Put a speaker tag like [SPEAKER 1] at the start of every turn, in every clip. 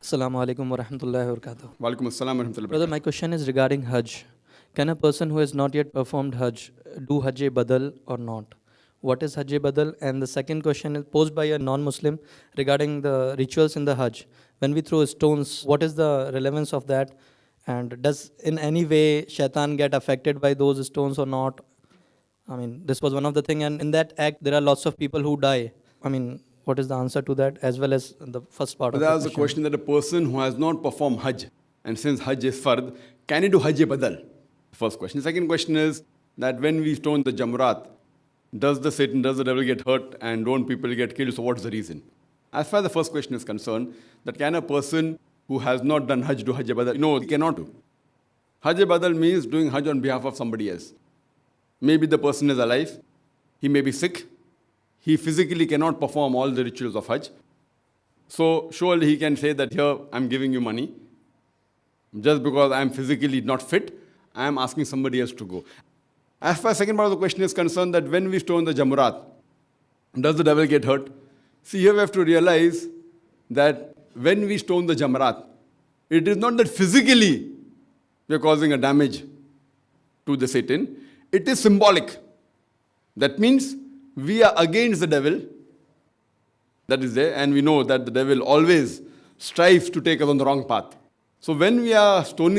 [SPEAKER 1] Assalamu alaikum wa rahmatullahi wa barakatuh.
[SPEAKER 2] Walaikum assalam wa rahmatullahi wa
[SPEAKER 1] Brother,
[SPEAKER 2] barakatuh.
[SPEAKER 1] my question is regarding Hajj. Can a person who has not yet performed Hajj do Hajj Badal or not? What is Hajj Badal? And the second question is posed by a non-Muslim regarding the rituals in the Hajj. When we throw stones, what is the relevance of that? And does in any way shaitan get affected by those stones or not? I mean, this was one of the things, and in that act, there are lots of people who die. I mean, what is the answer to that, as well as the first part
[SPEAKER 2] But
[SPEAKER 1] of the
[SPEAKER 2] that was the
[SPEAKER 1] question?
[SPEAKER 2] question that a person who has not performed Hajj, and since Hajj is fard, can he do Hajj Badal? First question. The second question is that when we stone the Jamaraat, does the devil get hurt and don't people get killed? So what's the reason? As far as the first question is concerned, that can a person who has not done Hajj do Hajj Badal? No, he cannot do. Hajj Badal means doing Hajj on behalf of somebody else. Maybe the person is alive, he may be sick, he physically cannot perform all the rituals of Hajj. So surely he can say that here I'm giving you money. Just because I'm physically not fit, I'm asking somebody else to go. As far as the second part of the question is concerned, that when we stone the Jamaraat, does the devil get hurt? See, here we have to realize that when we stone the Jamaraat, it is not that physically we are causing a damage to the Satan. It is symbolic. That means we are against the devil. That is there. And we know that the devil always strives to take us on the wrong path. So when we are stoning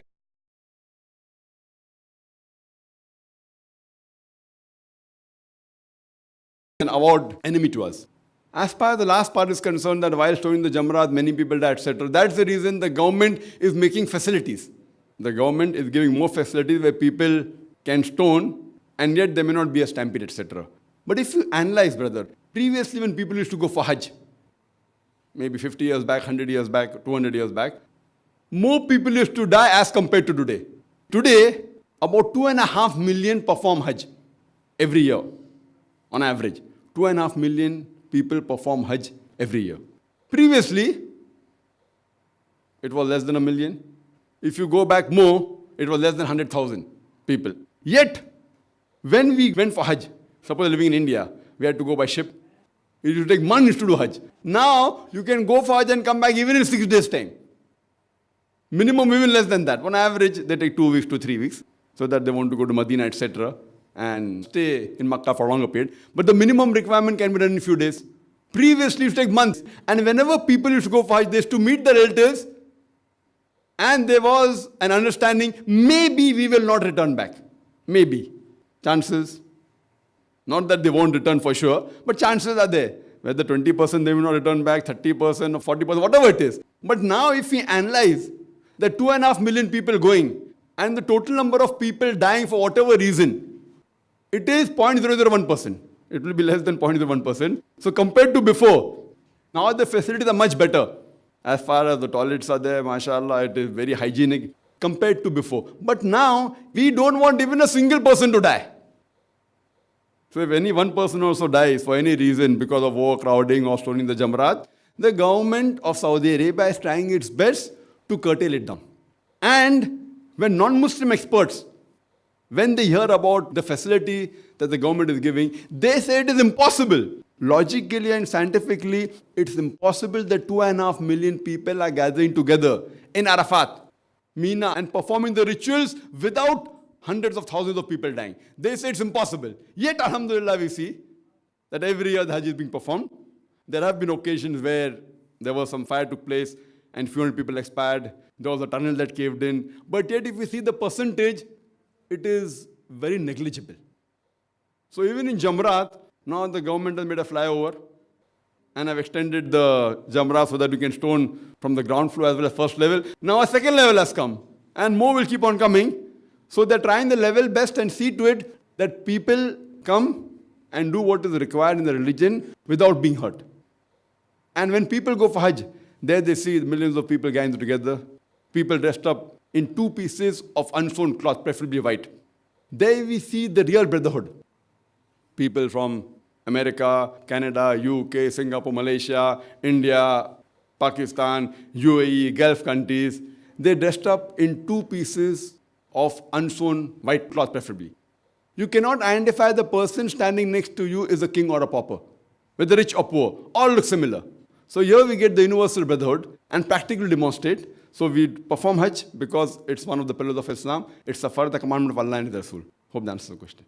[SPEAKER 2] an avowed enemy to us. As far as the last part is concerned, that while stoning the Jamaraat, many people die, etc. That's the reason the government is making facilities. The government is giving more facilities where people can stone and yet there may not be a stampede, etc. But if you analyze, brother, previously when people used to go for Hajj, maybe 50 years back, 100 years back, 200 years back, more people used to die as compared to today. Today, about 2.5 million perform Hajj every year, on average. 2.5 million people perform Hajj every year. Previously, it was less than 1 million. If you go back more, it was less than 100,000 people. Yet, when we went for Hajj, suppose living in India, we had to go by ship. It used to take months to do Hajj. Now, you can go for Hajj and come back even in 6 days' time. Minimum even less than that. On average, they take 2 weeks to 3 weeks, so that they want to go to Medina, etc., and stay in Makkah for a longer period. But the minimum requirement can be done in a few days. Previously, it used to take months. And whenever people used to go for Hajj, they used to meet the relatives, and there was an understanding, maybe we will not return back. Maybe. Chances. Not that they won't return for sure, but chances are there. Whether 20% they will not return back, 30% or 40%, whatever it is. But now if we analyze the 2.5 million people going and the total number of people dying for whatever reason, it is 0.001%. It will be less than 0.01%. So compared to before, now the facilities are much better. As far as the toilets are there, mashallah, it is very hygienic compared to before. But now, we don't want even a single person to die. So if any one person also dies for any reason because of overcrowding or stoning the Jamaraat, the government of Saudi Arabia is trying its best to curtail it down. And when non-Muslim experts, when they hear about the facility that the government is giving, they say it is impossible. Logically and scientifically, it's impossible that 2.5 million people are gathering together in Arafat, Mina, and performing the rituals without hundreds of thousands of people dying. They say it's impossible. Yet, alhamdulillah, we see that every year the Hajj is being performed. There have been occasions where there was some fire took place and few hundred people expired. There was a tunnel that caved in. But yet, if we see the percentage, it is very negligible. So even in Jamaraat, now the government has made a flyover and have extended the Jamaraat so that you can stone from the ground floor as well as first level. Now a second level has come and more will keep on coming. So they're trying the level best and see to it that people come and do what is required in the religion without being hurt. And when people go for Hajj, there they see millions of people gathering together, people dressed up in 2 pieces of unsewn cloth, preferably white. There we see the real brotherhood. People from America, Canada, UK, Singapore, Malaysia, India, Pakistan, UAE, Gulf countries, they dressed up in 2 pieces of unsewn white cloth preferably. You cannot identify the person standing next to you is a king or a pauper, whether rich or poor, all look similar. So here we get the universal brotherhood and practically demonstrate. So we perform Hajj because it's one of the pillars of Islam. It's a further commandment of Allah and His Rasul. Hope that answers the question.